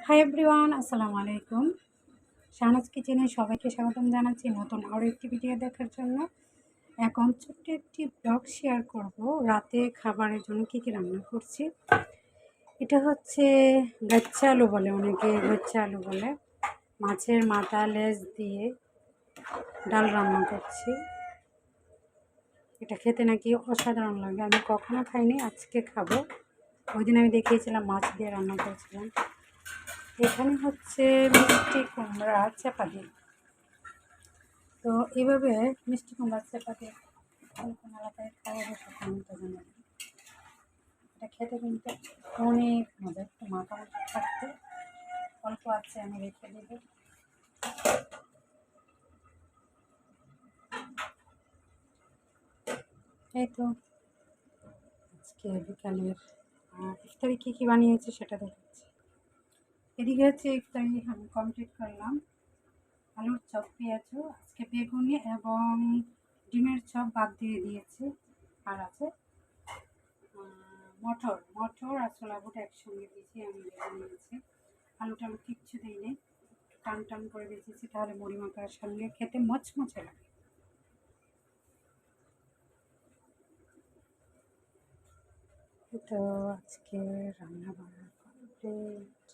Hi everyone, আসসালামু আলাইকুম। শাহনাজ কিচেনে সবাইকে স্বাগতম জানাচ্ছি নতুন আরও একটি ভিডিও দেখার জন্য। এখন ছোট্ট একটি ব্লগ শেয়ার করব রাতে খাবারের জন্য কী কী রান্না করছি। এটা হচ্ছে গাচ্চা আলু বলে, অনেকে গাচ্চা আলু বলে। মাছের মাথা লেজ দিয়ে ডাল রান্না করছি। এটা খেতে নাকি অসাধারণ লাগে, আমি কখনো খাইনি, আজকে খাবো। ওই দিন আমি দেখিয়েছিলাম মাছ দিয়ে রান্না করেছিলাম। এখানে হচ্ছে মিষ্টি কুমড়া চাপাতি। তো এইভাবে মিষ্টি কুমড়া চাপাতি কোন কোন এলাকায় খাওয়া বসে তো জানি। এটা খেতে কিন্তু অনেক মজা, একটু মাখা মাখা থাকতে। অল্প আছে, আমি রেখে দেব। এই তো আজকে বিকালের ইফতারি কী কী বানিয়েছি সেটা দেখাচ্ছি। এদিকে হচ্ছে ইফতারি আমি কমপ্লিট করলাম। আলুর চপ, পেঁয়াজু, আজকে বেগুনি এবং ডিমের চপ বাদ দিয়ে দিয়েছি। আর আছে মটর আর ছোলা বুট একসঙ্গে দিয়েছি, আমি ভেজে নিয়েছি। আলুটা আমি কিচ্ছু দিইনি, টান টান করে ভেজেছি, তাহলে মুড়ি মাখার সঙ্গে খেতে মচমচে লাগে। তো আজকে রান্না বান্না কমপ্লিট।